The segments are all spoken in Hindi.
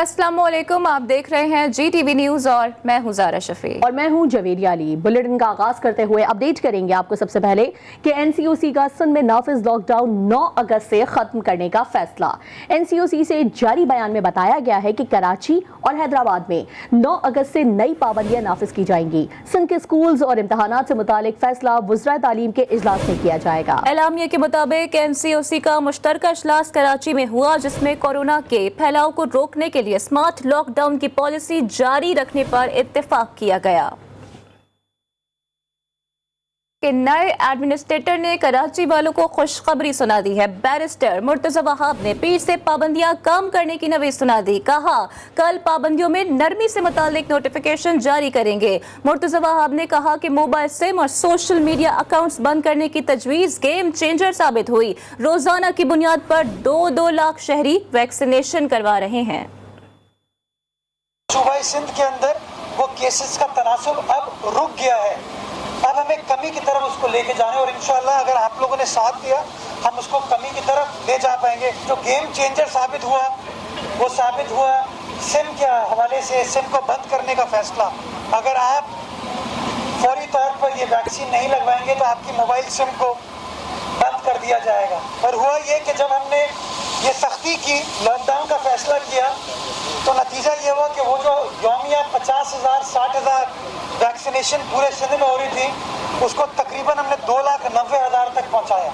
अस्सलामुअलैकुम, आप देख रहे हैं GTV न्यूज और मैं हूं ज़ारा शफी और मैं हूं जवेरिया अली। बुलेटिन का आगाज करते हुए अपडेट करेंगे आपको सबसे पहले कि NCOC का सिंध में नाफिज लॉकडाउन 9 अगस्त से खत्म करने का फैसला। NCOC से जारी बयान में बताया गया है कि कराची और हैदराबाद में 9 अगस्त से नई पाबंदियां नाफिज की जाएंगी। सिंध के स्कूल्स और इम्तहानात से मुतालिक फैसला वज़राए तालीम के इजलास में किया जाएगा। एलामिया के मुताबिक NCOC का मुश्तरका इजलास कराची में हुआ, जिसमें कोरोना के फैलाव को रोकने के लिए स्मार्ट लॉकडाउन की पॉलिसी जारी रखने पर इत्तेफाक किया गया। कि नए एडमिनिस्ट्रेटर ने कराची वालों को खुशखबरी सुना दी है। बैरिस्टर मुर्तजा वहाब ने पीर से पाबंदियां कम करने की नवीज सुना दी। कहा, कल पाबंदियों में नरमी से मुतालिक नोटिफिकेशन जारी करेंगे। मुर्तजा वहाब ने कहा कि मोबाइल सिम और सोशल मीडिया अकाउंट्स बंद करने की तजवीज गेम चेंजर साबित हुई। रोजाना की बुनियाद पर 2-2 लाख शहरी वैक्सीनेशन करवा रहे हैं। सूबाई सिंध के अंदर वो केसेस का तनासुब अब रुक गया है। अब हमें कमी की तरफ उसको लेके जाना है और इंशाअल्लाह अगर आप लोगों ने साथ दिया हम उसको कमी की तरफ ले जा पाएंगे। जो गेम चेंजर साबित हुआ वो साबित हुआ सिम के हवाले से। सिम को बंद करने का फैसला, अगर आप फौरी तौर पर ये वैक्सीन नहीं लगवाएंगे तो आपकी मोबाइल सिम को बंद कर दिया जाएगा। और हुआ ये कि जब हमने ये सख्ती की, लॉकडाउन का फैसला किया, तो नतीजा ये हुआ कि वो जो यौमिया 50,000 60,000 वैक्सीनेशन पूरे सिंध में हो रही थी, उसको तकरीबन हमने 2,90,000 तक पहुंचाया।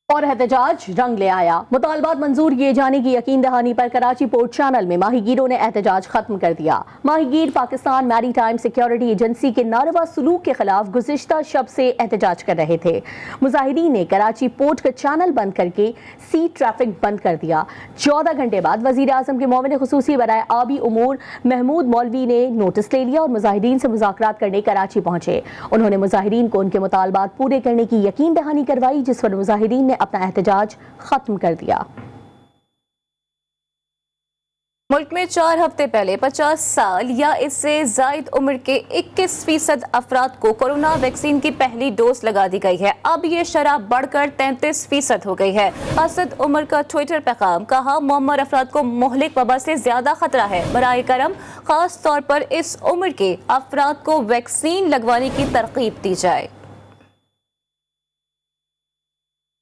और एहतजाज रंग ले आया। मुतालबात मंजूर किए जाने की यकीन दहानी पर कराची पोर्ट चैनल में माहीगीरों ने एहतजाज खत्म कर दिया। माहीगीर पाकिस्तान मैरीटाइम सिक्योरिटी एजेंसी के नारवा सलूक के खिलाफ गुज़िश्ता शब से एहतजाज कर रहे थे। मुजाहिरीन ने कराची पोर्ट का चैनल बंद करके सी ट्रैफिक बंद कर दिया। 14 घंटे बाद वज़ीर आज़म के मोमिन खुसूसी बराए आबी उमूर महमूद मौलवी ने नोटिस ले लिया और मुजाहिरीन से मुज़ाकरात करने कराची पहुंचे। उन्होंने मुजाहिरीन को उनके मुतालबात पूरे करने की यकीन दहानी करवाई, जिस पर मुजाहिरीन ने अपना एहतजाज खत्म कर दिया। मुल्क में 4 हफ्ते पहले 50 साल या इससे जायद उम्र के 21% अफराद को कोरोना वैक्सीन की पहली डोज लगा दी गई है। अब ये शरह बढ़कर 33% हो गई है। असद उमर का ट्विटर पैगाम, कहा, मुअम्मर अफराद को मुहलिक वबा से ज्यादा खतरा है। बराए करम खास तौर पर इस उम्र के अफराद को वैक्सीन लगवाने की तरकीब दी जाए।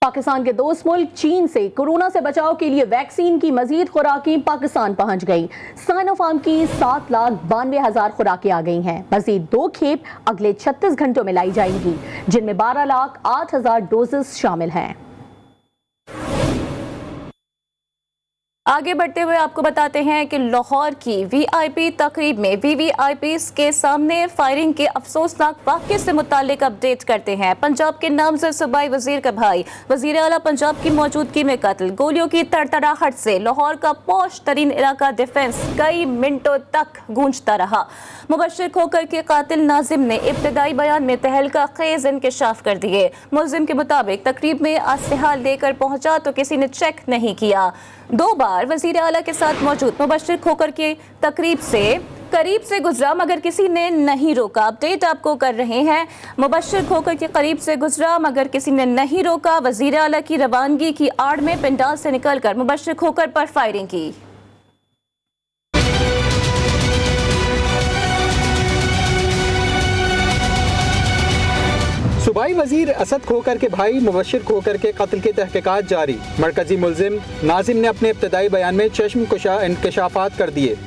पाकिस्तान के दोस्त मुल्क चीन से कोरोना से बचाव के लिए वैक्सीन की मजीद खुराकें पाकिस्तान पहुंच गई। साइनोफार्म की 7,92,000 खुराकें आ गई हैं। मजीद 2 खेप अगले 36 घंटों में लाई जाएंगी, जिनमें 12,08,000 डोजेस शामिल हैं। आगे बढ़ते हुए आपको बताते हैं कि लाहौर की VIP तकरीब में VVIPs के सामने फायरिंग के अफसोसनाक वाक़े से मुतालिक अपडेट करते हैं। पंजाब के नामज़द सूबाई वजीर का भाई वजीर आला पंजाब की मौजूदगी में कत्ल। गोलियों की तड़तड़ाहट से लाहौर का पौश तरीन इलाका डिफेंस कई मिनटों तक गूंजता रहा। मुबश्शिर खोकर के कातिल नाजिम ने इब्तदाई बयान में तहलका खेज इंकशाफ कर दिए। मुल्जिम के मुताबिक तकरीब में अस्तिहाल देकर पहुंचा तो किसी ने चेक नहीं किया। 2 बार वजीर आला के साथ मौजूद मुबश्शिर खोकर की तकरीब से करीब से गुजरा मगर किसी ने नहीं रोका। अपडेट आपको कर रहे हैं, मुबश्शिर खोकर के करीब से गुजरा मगर किसी ने नहीं रोका। वजीर आला की रवानगी की आड़ में पंडाल से निकलकर मुबश्शिर खोकर पर फायरिंग की। सूबाई वजीर असद खोकर के भाई मुबश्शिर खोकर के कत्ल की तहकीकात जारी। मरकजी मुल्जिम नाजिम ने अपने इब्तदाई बयान में चश्म कुशा इंकशाफात कर दिए।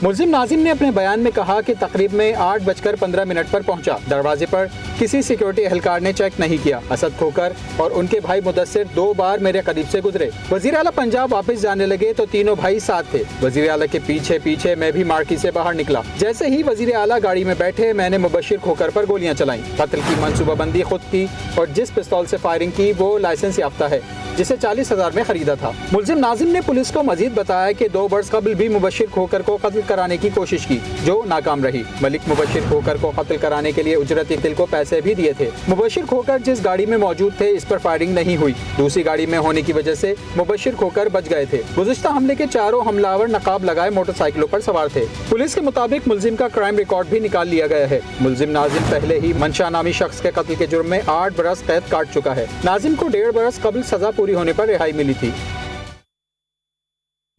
मुल्जिम नाजिम ने अपने बयान में कहा कि तकरीब में 8:15 पर पहुंचा। दरवाजे पर किसी सिक्योरिटी एहलकार ने चेक नहीं किया। असद खोकर और उनके भाई मुदस्सिर 2 बार मेरे करीब से गुजरे। वजीर आला पंजाब वापस जाने लगे तो तीनों भाई साथ थे। वजीर आला के पीछे पीछे मैं भी मार्की से बाहर निकला। जैसे ही वजीर आला गाड़ी में बैठे मैंने मुबश्शिर खोकर पर गोलियां चलाई। कत्ल की मंसूबाबंदी खुद की और जिस पिस्तौल से फायरिंग की वो लाइसेंस याफ्ता है, जिसे 40,000 में खरीदा था। मुल्जिम नाजिम ने पुलिस को मजीद बताया कि 2 बरस कबल भी मुबश्शिर खोकर को कत्ल कराने की कोशिश की, जो नाकाम रही। मलिक मुबश्शिर खोकर को कत्ल कराने के लिए उजरत इक्तिल को पैसे भी दिए थे। मुबश्शिर खोकर जिस गाड़ी में मौजूद थे इस पर फायरिंग नहीं हुई। दूसरी गाड़ी में होने की वजह से मुबश्शिर खोकर बच गए थे। गुज़िश्ता हमले के चारों हमलावर नकाब लगाए मोटरसाइकिलों पर सवार थे। पुलिस के मुताबिक मुल्जिम का क्राइम रिकॉर्ड भी निकाल लिया गया है। मुल्जिम नाजिम पहले ही मंशा नामी शख्स के कत्ल के जुर्म में 8 बरस कैद काट चुका है। नाजिम को 1.5 बरस कबल सजा पूरी होने पर रिहाई मिली थी।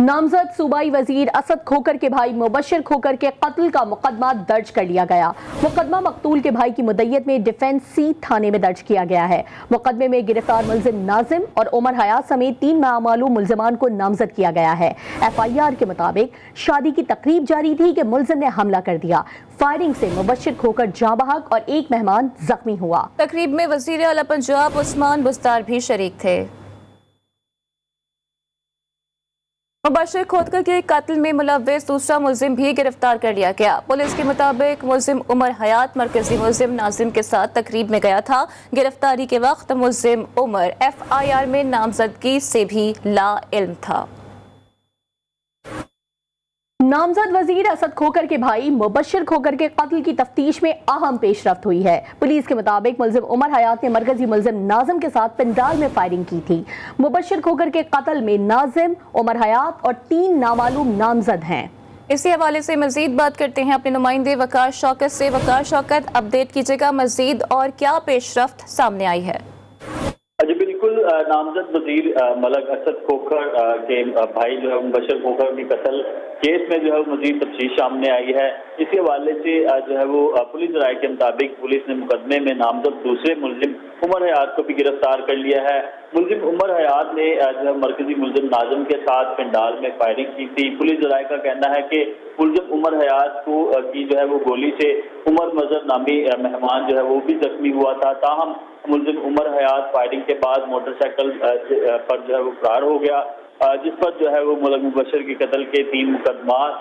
नामजद सूबाई वजीर असद खोकर के भाई मुबशर खोकर के कत्ल का मुकदमा दर्ज कर लिया गया। मुकदमा मकतूल के भाई की मुद्दयत में डिफेंस सी थाने में दर्ज किया गया है। मुकदमे में गिरफ्तार मुलजिम नाजिम और उमर हयात समेत 3 नामालूम मुलजमान को नामजद किया गया है। FIR के मुताबिक शादी की तकरीब जारी थी कि मुलजिम ने हमला कर दिया। फायरिंग से मुबशर खोकर जाँ बहक और एक मेहमान जख्मी हुआ। तकरीब में वजीर आला पंजाब उस्मान बुस्तार भी शरीक थे। मुबशर खोकर के कत्ल में मुलव्विस दूसरा मुलजिम भी गिरफ्तार कर लिया गया। पुलिस के मुताबिक मुलजिम उमर हयात मरकजी मुलजिम नाजिम के साथ तकरीब में गया था। गिरफ्तारी के वक्त मुलजिम उमर FIR में नामजदगी से भी लाइल्म था। नामजद वजीर असद खोकर के भाई मुबशर खोकर के कत्ल की तफ्तीश में अहम पेशरफ्त हुई है। पुलिस के मुताबिक मुलजिम उमर हयात ने मरकजी मुलजिम नाजिम के साथ पंडाल में फायरिंग की थी। मुबशर खोकर के कत्ल में नाजिम, उमर हयात और 3 नामालूम नामजद हैं। इसी हवाले से मजीद बात करते हैं अपने नुमाइंदे वकार शौकत से। वकार शौकत, अपडेट कीजिएगा मजीद और क्या पेशरफ्त सामने आई है? जी बिल्कुल, नामजद वजीर मलक असद खोकर के भाई जो है मुबशर खोकर के कत्ल केस में जो है मजीद तफसील सामने आई है। इसी हवाले से जो है वो पुलिस राय के मुताबिक पुलिस ने मुकदमे में नामजद दूसरे मुलजिम उमर हयात को भी गिरफ्तार कर लिया है। मुलजिम उमर हयात ने जो है मरकजी मुलजिम नाजिम के साथ पंडाल में फायरिंग की थी। पुलिस राय का कहना है कि मुलजिम उमर हयात को की जो है वो गोली से उमर मजहर नामी मेहमान जो है वो भी जख्मी हुआ था। ताहम मुलजिम उमर हयात फायरिंग के बाद मोटरसाइकिल पर जो है वो फरार हो गया, जिस पर जो है वो मलक मुबशर के कत्ल के 3 मुकदमात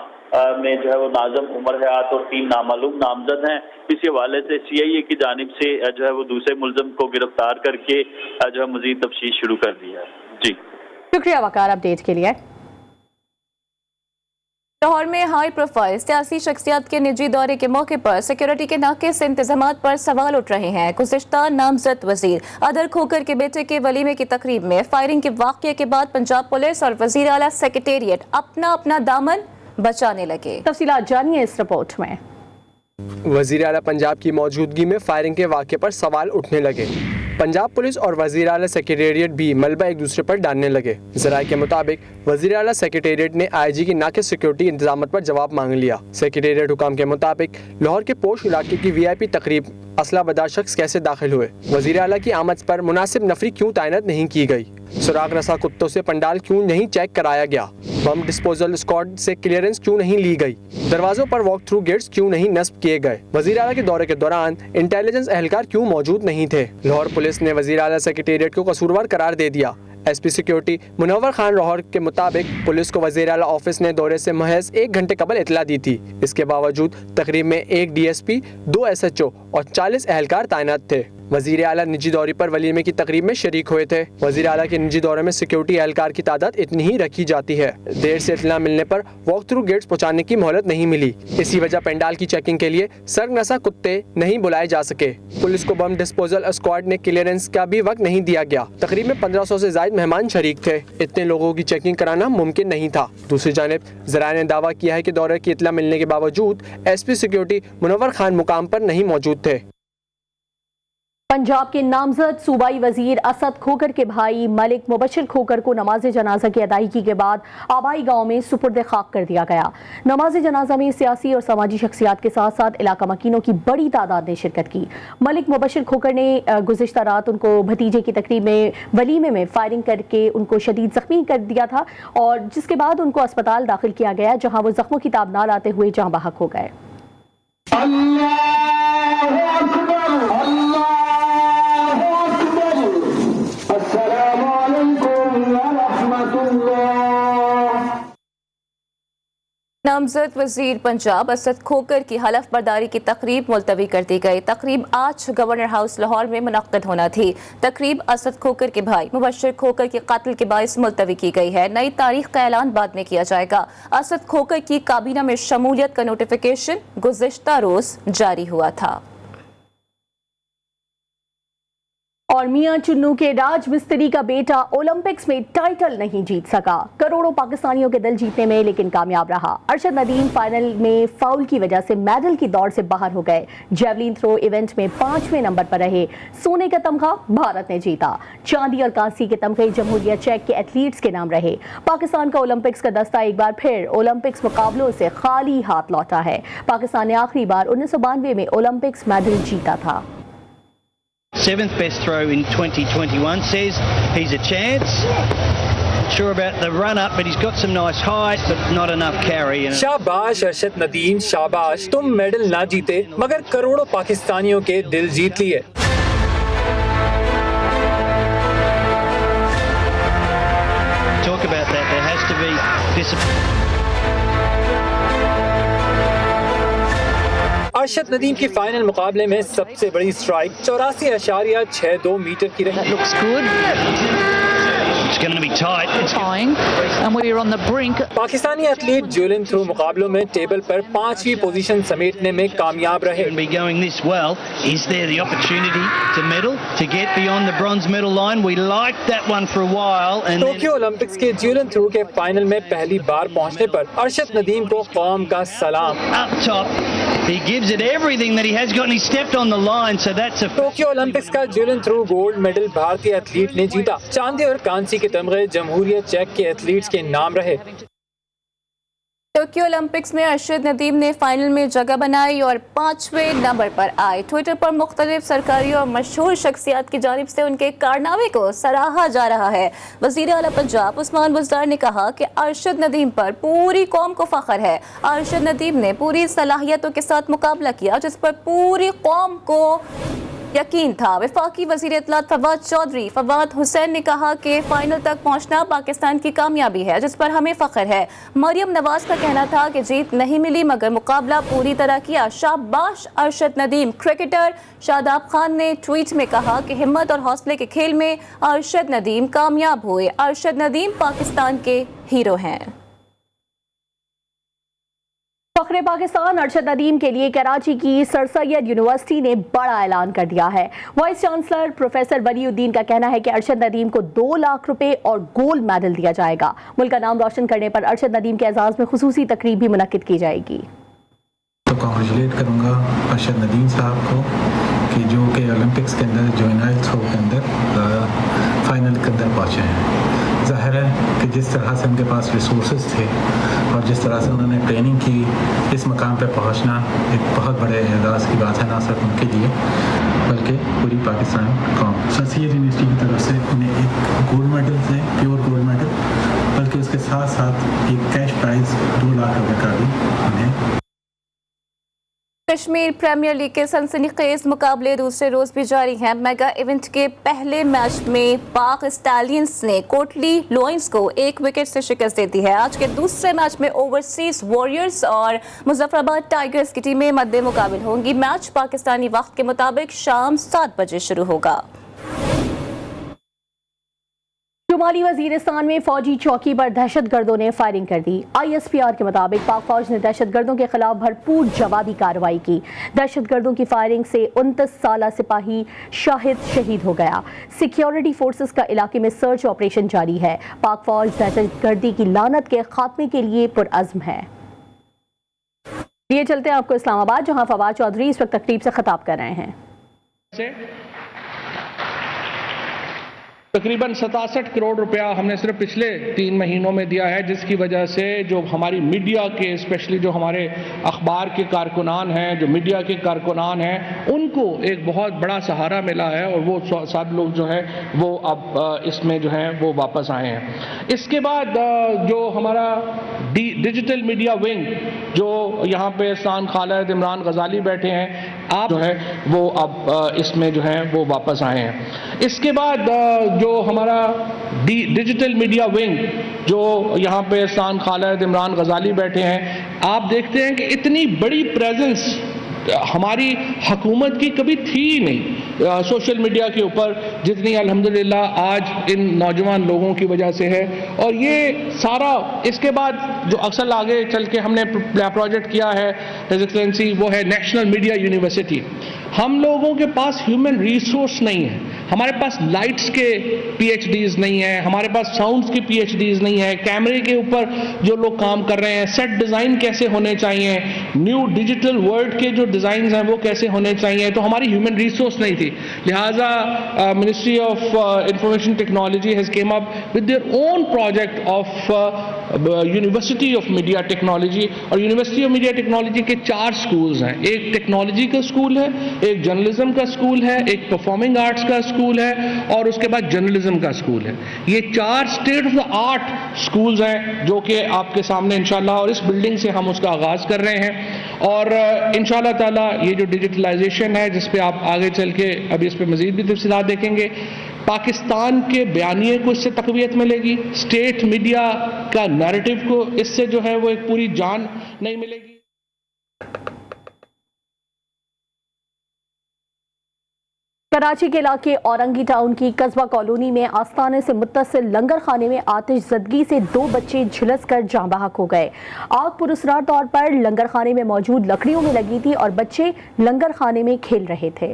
में जो है वो नाजिम, उमर हयात और 3 नामालूम नामजद हैं। इसी हवाले से CIA की जानिब से जो है वो दूसरे मुलजिम को गिरफ्तार करके जो है मजीद तफ्तीश शुरू कर दी है। जी शुक्रिया वकार अपडेट के लिए। लाहौर में हाई प्रोफाइल सियासी शख्सियत के निजी दौरे के मौके पर सिक्योरिटी के नाकिस इंतजामात पर सवाल उठ रहे हैं। गुज़िश्ता नामजद वजीर अदर खोकर के बेटे के वलीमे की तकरीब में फायरिंग के वाक़ये के बाद पंजाब पुलिस और वज़ीर आला सेक्रेटेरिएट अपना अपना दामन बचाने लगे। तफसीलात जानिए इस रिपोर्ट में। वज़ीर आला पंजाब की मौजूदगी में फायरिंग के वाक़ये पर सवाल उठने लगे। पंजाब पुलिस और वज़ीर आला सेक्रेटेरिएट भी मलबा एक दूसरे पर डालने लगे। ज़राए के मुताबिक वज़ीर आला सेक्रेटेरिएट ने IG की नाक़िस सिक्योरिटी इंतजाम पर जवाब मांग लिया। सेक्रेटेरिएट हुकाम के मुताबिक लाहौर के पोश इलाके की VIP तकरीब असला बदार शख्स कैसे दाखिल हुए, वज़ीर आला की आमद पर मुनासिब नफरी क्यों तैनात नहीं की गई, सुराग रसा कुत्तों से पंडाल क्यों नहीं चेक कराया गया, बम डिस्पोजल स्क्वाड से क्लियरेंस क्यों नहीं ली गई, दरवाजों पर वॉक थ्रू गेट्स क्यों नहीं नस्ब किए गए, वज़ीर आला के दौरे के दौरान इंटेलिजेंस एहलकार क्यों मौजूद नहीं थे। लाहौर पुलिस ने वज़ीर आला सेक्रेटेरिएट को कसूरवार करार दे दिया। SP सिक्योरिटी मुनव्वर खान लाहौर के मुताबिक पुलिस को वज़ीर आला ऑफिस ने दौरे से महज 1 घंटे कबल इतला दी थी। इसके बावजूद तकरीब में 1 DSP, 2 SHO और 40 एहलकार तैनात थे। वज़ीर आला निजी दौरे पर वलीमे की तकरीब में शरीक हुए थे। वज़ीर आला के निजी दौरे में सिक्योरिटी एहलकार की तादाद इतनी ही रखी जाती है। देर से इत्तला मिलने पर वॉक थ्रू गेट्स पहुँचाने की मोहलत नहीं मिली। इसी वजह पंडाल की चेकिंग के लिए सरगनसा कुत्ते नहीं बुलाए जा सके। पुलिस को बम डिस्पोजल स्क्वाड ने क्लियरेंस का भी वक्त नहीं दिया गया। तकरीब में 1500 से ज्यादा मेहमान शरीक थे। इतने लोगों की चेकिंग कराना मुमकिन नहीं था। दूसरी जानिब ज़राए ने दावा किया है कि दौरे की इत्तला मिलने के बावजूद SP सिक्योरिटी मुनव्वर खान मुकाम पर नहीं मौजूद थे। पंजाब के नामजद सूबाई वजीर असद खोकर के भाई मलिक मुबशर खोकर को नमाज जनाजा की अदायगी के बाद आबाई गांव में सुपुर्द खाक कर दिया गया। नमाज जनाजा में सियासी और समाजी शख्सियात के साथ साथ इलाका मकीनों की बड़ी तादाद ने शिरकत की। मलिक मुबशर खोकर ने गुज़िश्ता रात उनको भतीजे की तकरीब में वलीमे में फायरिंग करके उनको शदीद जख्मी कर दिया था और जिसके बाद उनको अस्पताल दाखिल किया गया, जहाँ वो जख्मों की ताब ना लाते हुए जाँ बहक हो गए। नामजद वजीर पंजाब असद खोकर की हलफ बर्दारी की तकरीब मुलतवी कर दी गई। तकरीब आज गवर्नर हाउस लाहौर में मुनक्कद होना थी। तकरीब असद खोकर के भाई मुबशर खोकर के कत्ल के बायस मुलतवी की गई है। नई तारीख का ऐलान बाद में किया जाएगा। असद खोकर की काबीना में शमूलियत का नोटिफिकेशन गुज़िश्ता रोज जारी हुआ था। और मियां चुन्नू के राज मिस्त्री का बेटा ओलंपिक्स में टाइटल नहीं जीत सका। करोड़ों पाकिस्तानियों के दिल जीतने में लेकिन कामयाब रहा। अरशद नदीम फाइनल में फाउल की वजह से मेडल की दौड़ से बाहर हो गए। जेवलिन थ्रो इवेंट में 5वें नंबर पर रहे। सोने का तमगा भारत ने जीता। चांदी और कांसी के तमगे जमहूरिया चेक के एथलीट्स के नाम रहे। पाकिस्तान का ओलंपिक्स का दस्ता एक बार फिर ओलंपिक्स मुकाबलों से खाली हाथ लौटा है। पाकिस्तान ने आखिरी बार 1992 में ओलंपिक्स मेडल जीता था। 7th best throw in 2021, says he's a chance. Sure about the run up, but he's got some nice height, but not enough carry. शाबाश अरशद नदीम, शाबाश, तुम मेडल ना जीते मगर करोड़ों पाकिस्तानियों के दिल जीत लिए। Talk about that. There has to be discipline. Arshad Nadeem की फाइनल मुकाबले में सबसे बड़ी स्ट्राइक 84.62 मीटर की रही। Looks good. It's going to be tight. It's Tying, and we're on the brink. Pakistani athlete javelin throw मुकाबलों में टेबल पर 5वीं पोजीशन समेटने में कामयाब रहे। going to be going this well. Is there the opportunity to medal, to get beyond the bronze medal line? We liked that one for a while. And Tokyo Olympics के जेवलिन थ्रो के फाइनल में पहली बार पहुंचने पर अरशद नदीम को कौम का सलाम। up top, he gives it everything that he has got, and he stepped on the line. So that's a Tokyo Olympics का जेवलिन थ्रो गोल्ड मेडल भारतीय एथलीट ने जीता। चांदी और कांसी के तमगे जमहूरिया चेक के एथलीट्स के नाम रहे। टोक्यो ओलंपिक्स में अरशद नदीम ने फाइनल में जगह बनाई और 5वें नंबर पर आए। ट्विटर पर मुख्तलिफ सरकारी और मशहूर शख्सियात की जानिब से उनके कारनामे को सराहा जा रहा है। वज़ीर आला पंजाब उस्मान बुज़दार ने कहा कि अरशद नदीम पर पूरी कौम को फख्र है। अरशद नदीम ने पूरी सलाहियतों के साथ मुकाबला किया जिस पर पूरी कौम को यकीन था। वफाकी वज़ीर इत्तलात फवाद चौधरी फवाद हुसैन ने कहा कि फाइनल तक पहुंचना पाकिस्तान की कामयाबी है जिस पर हमें फ़ख्र है। मरियम नवाज का कहना था कि जीत नहीं मिली मगर मुकाबला पूरी तरह किया। शाबाश अरशद नदीम। क्रिकेटर शादाब खान ने ट्वीट में कहा कि हिम्मत और हौसले के खेल में अरशद नदीम कामयाब हुए। अरशद नदीम पाकिस्तान के हीरो हैं। फख्रे पाकिस्तान अरशद नदीम के लिए कराची की सर सैयद यूनिवर्सिटी ने बड़ा ऐलान कर दिया है। वाइस चांसलर प्रोफेसर वलीउद्दीन का कहना है कि अरशद नदीम को 2 लाख रुपए और गोल्ड मेडल दिया जाएगा। मुल्क का नाम रोशन करने पर अरशद नदीम के एजाज में खुसूसी तकरीब भी मुनक्किद की जाएगी। तो कांग्रेचुलेट करूँगा अरशद नदीम साहब को कि जो कि ओलंपिक्स के अंदर जॉइनाइल थ्रो के अंदर फाइनल के अंदर पहुँचे हैं। ज़ाहिर है कि जिस तरह से उनके पास रिसोर्सेज थे और जिस तरह से उन्होंने ट्रेनिंग की, इस मकाम पर पहुंचना एक बहुत बड़े एजाज़ की बात है, ना सिर्फ उनके लिए बल्कि पूरी पाकिस्तान कौम। सर सैयद यूनिवर्सिटी की तरफ से उन्हें एक गोल्ड मेडल से प्योर गोल्ड मेडल बल्कि उसके साथ साथ एक कैश प्राइज़ 2 लाख रुपये का भी उन्हें। कश्मीर प्रीमियर लीग के सनसनीखेज मुकाबले दूसरे रोज भी जारी हैं। मेगा इवेंट के पहले मैच में पाक स्टैलियंस ने कोटली लोइंस को 1 विकेट से शिकस्त दे दी है। आज के दूसरे मैच में ओवरसीज वॉरियर्स और मुजफ्फराबाद टाइगर्स की टीमें मद्दे मुकाबिल होंगी। मैच पाकिस्तानी वक्त के मुताबिक शाम 7 बजे शुरू होगा। शुमाली वजीरिस्तान में फौजी चौकी पर दहशतगर्दों ने फायरिंग कर दी। ISPR के मुताबिक पाक फौज ने दहशतगर्दों के खिलाफ भरपूर जवाबी कार्रवाई की। दहशतगर्दों की फायरिंग से 29 साला सिपाही शाहिद शहीद हो गया। सिक्योरिटी फोर्सेस का इलाके में सर्च ऑपरेशन जारी है। पाक फौज दहशतगर्दी की लानत के खात्मे के लिए पुरअज़्म है। ये चलते हैं आपको इस्लामाबाद, जहां फवाद चौधरी इस वक्त तकरीब से खिताब कर रहे हैं। तकरीबन 67 करोड़ रुपया हमने सिर्फ पिछले 3 महीनों में दिया है, जिसकी वजह से जो हमारी मीडिया के स्पेशली जो हमारे अखबार के कारकुनान हैं, जो मीडिया के कारकुनान हैं, उनको एक बहुत बड़ा सहारा मिला है और वो सब लोग जो है वो अब इसमें जो है वो वापस आए हैं। इसके बाद जो हमारा डिजिटल मीडिया विंग जो यहाँ पे सान खालिद इमरान गजाली बैठे हैं, आप जो है वो अब इसमें जो है वो वापस आए हैं। इसके बाद जो हमारा डिजिटल मीडिया विंग जो यहाँ पे सान खालिद इमरान गजाली बैठे हैं, आप देखते हैं कि इतनी बड़ी प्रेजेंस हमारी हुकूमत की कभी थी ही नहीं सोशल मीडिया के ऊपर जितनी अल्हम्दुलिल्लाह आज इन नौजवान लोगों की वजह से है। और ये सारा इसके बाद जो अक्सर आगे चल के हमने प्रोजेक्ट किया है हिज एक्सेलेंसी, वो है नेशनल मीडिया यूनिवर्सिटी। हम लोगों के पास ह्यूमन रिसोर्स नहीं है, हमारे पास लाइट्स के PhDs नहीं है, हमारे पास साउंड्स के PhDs नहीं है, कैमरे के ऊपर जो लोग काम कर रहे हैं, सेट डिज़ाइन कैसे होने चाहिए, न्यू डिजिटल वर्ल्ड के जो डिज़ाइन हैं वो कैसे होने चाहिए, तो हमारी ह्यूमन रिसोर्स नहीं थी। लिहाजा ministry of information technology has came up with their own project of university of media technology. और यूनिवर्सिटी ऑफ मीडिया टेक्नोलॉजी के 4 स्कूल्स हैं, एक टेक्नोलॉजी का स्कूल है, एक जर्नलिज्म का स्कूल है, एक परफॉर्मिंग आर्ट्स का स्कूल है और उसके बाद जर्नलिज्म का स्कूल है। ये 4 state of the art schools हैं जो कि आपके सामने इंशाल्लाह, और इस बिल्डिंग से हम उसका आगाज़ कर रहे हैं। और इंशाल्लाह ताला ये जो डिजिटलाइजेशन है जिस पे आप आगे चल के अभी इस पे मज़ीद भी तफसीलात देखेंगे, पाकिस्तान के बयानिए को इससे तक़वियत मिलेगी, स्टेट मीडिया का नैरेटिव को इससे जो है वो एक पूरी जान नहीं मिलेगी। कराची के इलाके औरंगी टाउन की कस्बा कॉलोनी में आस्थाने से मुत्तसिल लंगर खाने में आतिशज़दगी से 2 बच्चे झुलस कर जाँ बहक हो गए। आग पुरस्कार तौर पर लंगर खाने में मौजूद लकड़ियों में लगी थी और बच्चे लंगर खाने में खेल रहे थे।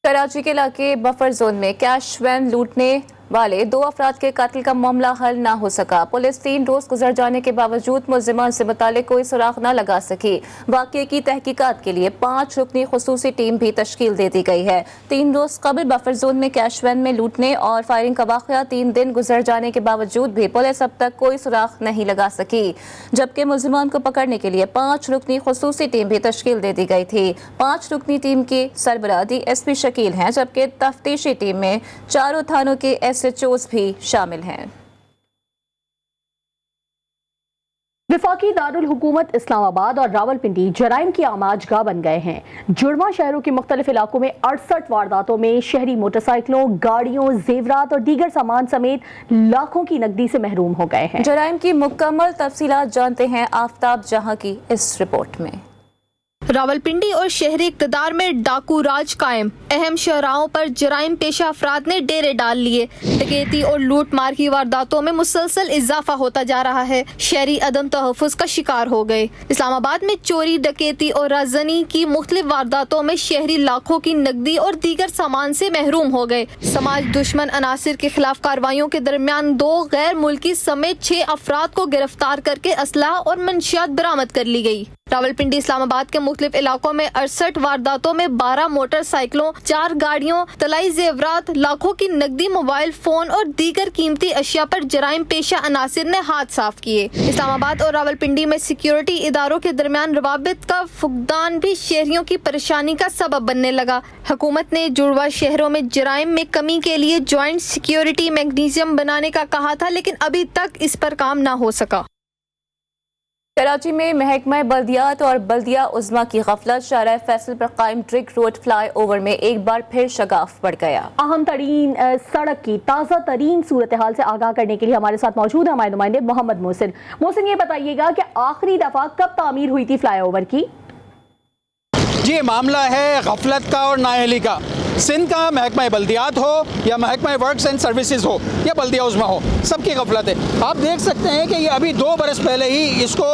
कराची के इलाके बफर जोन में कैश वैन लूटने वाले 2 अफराद के कत्ल का मामला हल ना हो सका। पुलिस 3 रोज गुजर जाने के बावजूद मुल्जिमान से मुतालिक कोई सुराग न लगा सकी। वाक़े की तहकीकात के लिए 5 रुकनी खुसूसी टीम भी तश्कील दे दी गई है। 3 रोज कबल बफर जोन में कैश वैन में लूटने और फायरिंग का वाक़या 3 दिन गुजर जाने के बावजूद भी पुलिस अब तक कोई सुराग नहीं लगा सकी, जबकि मुल्जिमान को पकड़ने के लिए 5 रुकनी खुसूसी टीम भी तश्कील दे दी गई थी। 5 रुकनी टीम की सरबराह DSP शकील हैं, जबकि तफ्तीशी टीम में 4 थानों के SHOs भी शामिल हैं। वफाकी दारुल हुकूमत इस्लामाबाद और रावलपिंडी जराइम की आमाजगाह बन गए हैं। जुड़वा शहरों के मुख्तलिफ इलाकों में 68 वारदातों में शहरी मोटरसाइकिलों, गाड़ियों, जेवरात और दीगर सामान समेत लाखों की नकदी से महरूम हो गए हैं। जराइम की मुकम्मल तफसीलात जानते हैं आफताब जहां की इस रिपोर्ट में। रावलपिंडी और शहरी इक़्तिदार में डाकू राज कायम। अहम शहराओं पर जराइम पेशा अफराद ने डेरे डाल लिए। डकैती और लूट मार की वारदातों में मुसलसल इजाफा होता जा रहा है। शहरी अदम तहफ़्फ़ुज़ का शिकार हो गए। इस्लामाबाद में चोरी, डकैती और राजनी की मुख्तलिफ वारदातों में शहरी लाखों की नकदी और दीगर सामान से महरूम हो गए। समाज दुश्मन अनासिर के खिलाफ कार्रवाइयों के दरमियान 2 गैर मुल्की समेत 6 अफराद को गिरफ्तार करके असलाह और मंशियात बरामद कर ली गई। रावलपिंडी इस्लामाबाद के मुख्तलिफ इलाकों में 68 वारदातों में 12 मोटरसाइकिलों, 4 गाड़ियों, तलाई जेवरात, लाखों की नकदी, मोबाइल फोन और दीगर कीमती अशिया पर जराइम पेशा अनासिर ने हाथ साफ किए। इस्लामाबाद और रावलपिंडी में सिक्योरिटी इदारों के दरमियान रवाबित का फुकदान भी शहरियों की परेशानी का सबब बनने लगा। हुकूमत ने जुड़वा शहरों में जराइम में कमी के लिए ज्वाइंट सिक्योरिटी मैकेनिज्म बनाने का कहा था, लेकिन अभी तक इस पर काम न हो सका। कराची में महकमा बल्दियात और बल्दिया उज़्मा की गफलत, शाहराह फैसल पर कायम ट्रिक रोड फ्लाई ओवर में एक बार फिर शगाफ बढ़ गया। अहम तरीन सड़क की ताज़ा तरीन सूरत हाल से आगाह करने के लिए हमारे साथ मौजूद है हमारे नुमाइंदे मोहम्मद मोहसिन। मोहसिन, ये बताइएगा कि आखिरी दफा कब तामीर हुई थी फ्लाईओवर की? जी, मामला है गफलत का और नाअहली का। सिंध का महकमा बल्दियात हो या महकमा वर्क्स एंड सर्विसेज हो या बल्दिया उज़्मा हो, सबकी गफलत है। आप देख सकते हैं कि ये अभी 2 बरस पहले ही इसको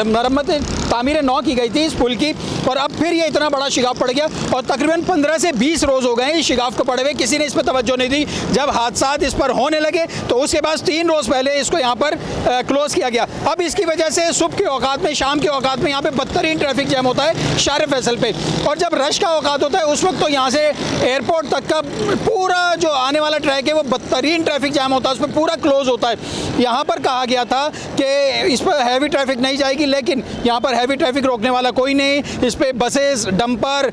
मरम्मत तामीर नौ की गई थी इस पुल की, और अब फिर ये इतना बड़ा शिगाफ पड़ गया और तकरीबन 15 से 20 रोज़ हो गए इस शिगाफ को पड़े हुए। किसी ने इस पर तवज्जो नहीं दी। जब हादसात इस पर होने लगे तो उसके बाद 3 रोज़ पहले इसको यहाँ पर क्लोज़ किया गया। अब इसकी वजह से सुबह के औकात में, शाम के औकात में यहाँ पर बदतरीन ट्रैफिक जैम होता है शाहराह फैसल पे, और जब रश का औकात होता है उस वक्त तो यहाँ से एयरपोर्ट तक का पूरा जो आने वाला ट्रैक है वो बदतरीन ट्रैफिक जाम होता है, उसमें पूरा क्लोज होता है। यहाँ पर कहा गया था कि इस पर हैवी ट्रैफिक नहीं जाएगी, लेकिन यहाँ पर हैवी ट्रैफिक रोकने वाला कोई नहीं। इस पर बसेस, डंपर,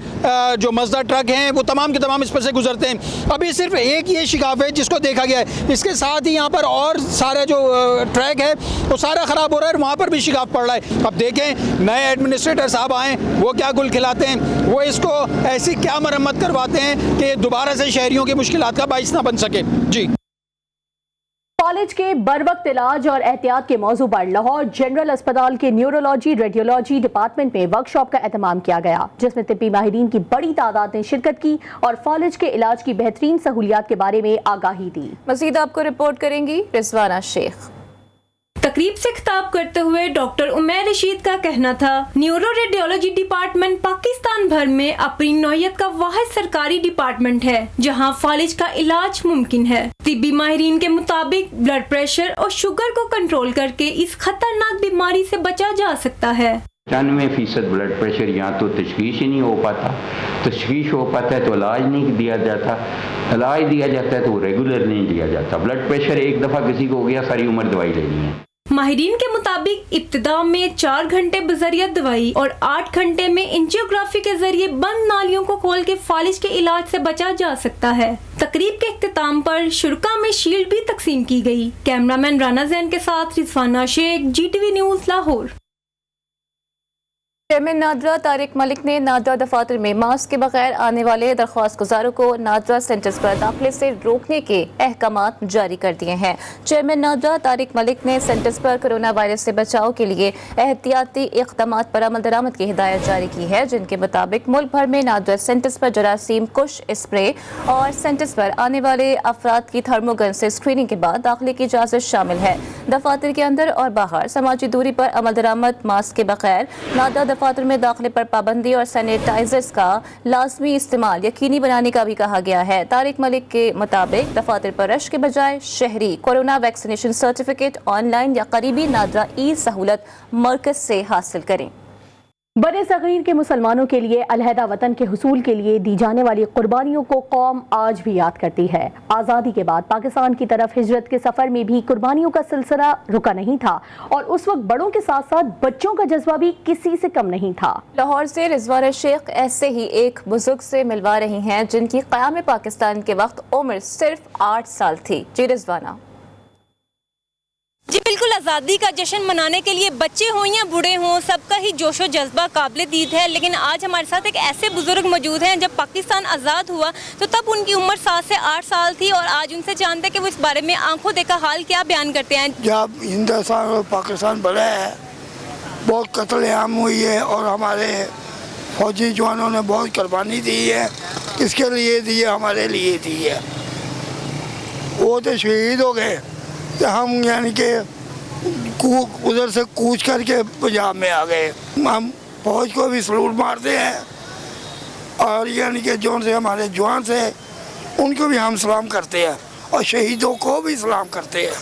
जो मजदा ट्रक हैं वो तमाम के तमाम इस पर से गुजरते हैं। अभी सिर्फ एक ये शिगाफ है जिसको देखा गया है। इसके साथ ही यहाँ पर और सारा जो ट्रैक है वो सारा ख़राब हो रहा है, वहाँ पर भी शिगाफ पड़ रहा है। अब देखें नए एडमिनिस्ट्रेटर साहब आएँ, वो क्या गुल खिलाते हैं, वो इसको ऐसी क्या मरम्मत करवाते हैं कि दोबारा से शहरियों की मुश्किलात का बाइस ना बन सके। जी, कॉलेज के बरवक्त इलाज और एहतियात के मौजू पर लाहौर जनरल अस्पताल के न्यूरोलॉजी रेडियोलॉजी डिपार्टमेंट में वर्कशॉप का एहतमाम किया गया, जिसमें तिब्बी माहिरीन की बड़ी तादाद ने शिरकत की और कॉलेज के इलाज की बेहतरीन सहूलियात के बारे में आगाही दी। मज़ीद आपको रिपोर्ट करेंगी रिजवाना शेख। तकरीब से खिताब करते हुए डॉक्टर उमैर रशीद का कहना था, न्यूरो रेडियोलॉजी डिपार्टमेंट पाकिस्तान भर में अपनी नौयत का वाहिद सरकारी डिपार्टमेंट है जहां फालिज का इलाज मुमकिन है। तिब्बी माहिरीन के मुताबिक ब्लड प्रेशर और शुगर को कंट्रोल करके इस खतरनाक बीमारी से बचा जा सकता है। 95% ब्लड प्रेशर यहाँ तो तशखीश ही नहीं हो पाता, तशखीश हो पाता है तो इलाज नहीं दिया जाता, इलाज दिया जाता है तो रेगुलर नहीं दिया जाता। ब्लड प्रेशर एक दफ़ा किसी को हो गया सारी उम्र दवाई लेनी है। माहिरीन के मुताबिक इब्तिदा में 4 घंटे बजरिया दवाई और 8 घंटे में एंजियोग्राफी के जरिए बंद नालियों को खोल के फालिज के इलाज से बचा जा सकता है। तकरीब के इख्तिताम पर शुरका में शील्ड भी तकसीम की गई। कैमरामैन राना जैन के साथ Rizwana Sheikh, GTV news Lahore. Chairman NADRA Tariq Malik ने नादरा दफातर में मास्क के बगैर आने वाले दरख्वास्त गुजारों को नादरा सेंटर्स पर दाखिले से रोकने के अहकामात जारी कर दिए हैं। चेयरमैन नादरा तारिक मलिक ने सेंटर्स पर कोरोना वायरस से बचाव के लिए एहतियाती इक़दामात पर अमल दरामद की हिदायत जारी की है, जिनके मुताबिक मुल्क भर में नादरा सेंटर्स पर जरासीम कुश स्प्रे और सेंटर्स पर आने वाले अफराद की थर्मोगन से स्क्रीनिंग के बाद दाखिले की इजाज़त शामिल है। दफातर के अंदर और बाहर समाजी दूरी पर अमल दरामद, मास्क के बगैर नादरा दफातर में दाखिले पर पाबंदी और सैनिटाइजर्स का लाजमी इस्तेमाल यकीनी बनाने का भी कहा गया है। तारिक मलिक के मुताबिक दफातर पर रश के बजाय शहरी कोरोना वैक्सीनेशन सर्टिफिकेट ऑनलाइन या करीबी नादरा ई सहूलत मरकज से हासिल करें। बड़े सगीर के मुसलमानों के लिए अलहदा वतन के हुसूल के लिए दी जाने वाली कुर्बानियों को कौम आज भी याद करती है। आज़ादी के बाद पाकिस्तान की तरफ हिजरत के सफ़र में भी कुर्बानियों का सिलसिला रुका नहीं था और उस वक्त बड़ों के साथ साथ बच्चों का जज्बा भी किसी से कम नहीं था। लाहौर से रिजवाना शेख ऐसे ही एक बुजुर्ग से मिलवा रही हैं जिनकी क़याम पाकिस्तान के वक्त उम्र सिर्फ 8 साल थी। जी रिजवाना। जी बिल्कुल, आज़ादी का जश्न मनाने के लिए बच्चे हों या बूढ़े हों, सबका ही जोशो जज्बा काबिल दीद है। लेकिन आज हमारे साथ एक ऐसे बुजुर्ग मौजूद हैं, जब पाकिस्तान आज़ाद हुआ तो तब उनकी उम्र 7 से 8 साल थी और आज उनसे जानते हैं कि वो इस बारे में आंखों देखा हाल क्या बयान करते हैं। जब हिंदुस्तान और पाकिस्तान बढ़ा है, बहुत कत्लेआम हुई है और हमारे फौजी जवानों ने बहुत कुर्बानी दी है। किसके लिए दी है? हमारे लिए दी है। वो तो शहीद हो गए, तो हम यानी कि उधर से कूच करके पंजाब में आ गए। हम फौज को भी सलूट मारते हैं और यानी कि जो से हमारे जवान से उनको भी हम सलाम करते हैं और शहीदों को भी सलाम करते हैं।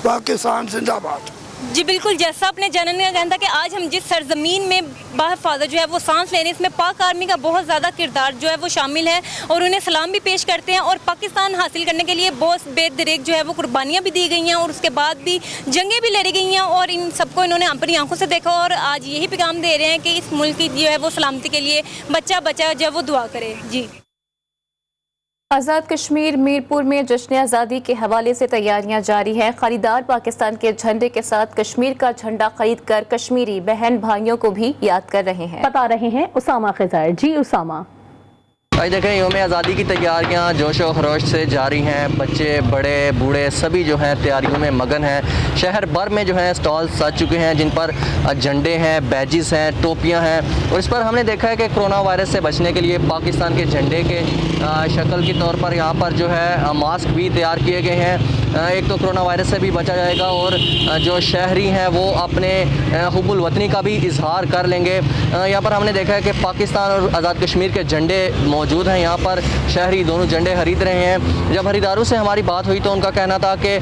पाकिस्तान जिंदाबाद। जी बिल्कुल, जैसा आपने जानने का कहना था कि आज हम जिस सरजमीन में बाहिफाजत जो है वो सांस लेने, इसमें पाक आर्मी का बहुत ज़्यादा किरदार जो है वो शामिल है और उन्हें सलाम भी पेश करते हैं। और पाकिस्तान हासिल करने के लिए बहुत बेदरेक जो है वो कुर्बानियाँ भी दी गई हैं और उसके बाद भी जंगें भी लड़ी गई हैं और इन सबको इन्होंने अपनी आंखों से देखा और आज यही पैगाम दे रहे हैं कि इस मुल्क की जो है वो सलामती के लिए बच्चा बच्चा जो है वो दुआ करे। जी। आज़ाद कश्मीर मीरपुर में जश्न आज़ादी के हवाले से तैयारियां जारी हैं। खरीदार पाकिस्तान के झंडे के साथ कश्मीर का झंडा खरीद कर कश्मीरी बहन भाइयों को भी याद कर रहे हैं। बता रहे हैं उसामा खिज़र। जी उसामा। आज देखें, योम आज़ादी की तैयारियां जोश व खरोश से जारी हैं। बच्चे बड़े बूढ़े सभी जो हैं तैयारियों में मगन हैं। शहर भर में जो है स्टॉल सज चुके हैं जिन पर झंडे हैं, बैजिस हैं, टोपियां हैं और इस पर हमने देखा है कि कोरोना वायरस से बचने के लिए पाकिस्तान के झंडे के शक्ल के तौर पर यहाँ पर जो है मास्क भी तैयार किए गए हैं। एक तो कोरोना वायरस से भी बचा जाएगा और जो शहरी हैं वो अपने हुब्बुल वतनी का भी इजहार कर लेंगे। यहाँ पर हमने देखा है कि पाकिस्तान और आज़ाद कश्मीर के झंडे मौजूद हैं। यहाँ पर शहरी दोनों झंडे खरीद रहे हैं। जब खरीदारों से हमारी बात हुई तो उनका कहना था कि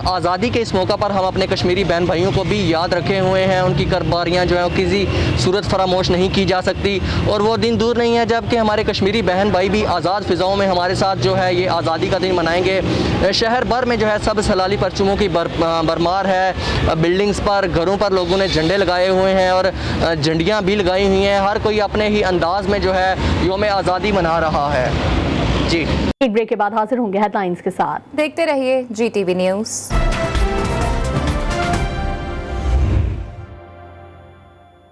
आज़ादी के इस मौका पर हम अपने कश्मीरी बहन भाइयों को भी याद रखे हुए हैं। उनकी कुर्बानियाँ जो है किसी सूरत फरामोश नहीं की जा सकती और वो दिन दूर नहीं है जबकि हमारे कश्मीरी बहन भाई भी आज़ाद फ़िज़ाओं में हमारे साथ जो है ये आज़ादी का दिन मनाएंगे। शहर भर में जो है सब सलाली परचूमों की बरमार है। बिल्डिंग्स पर, घरों पर लोगों ने झंडे लगाए हुए हैं और झंडियाँ भी लगाई हुई हैं। हर कोई अपने ही अंदाज में जो है योम आज़ादी मना रहा है। जी। एक ब्रेक के बाद हाजिर होंगे हेडलाइंस के साथ। देखते रहिए GTV न्यूज़।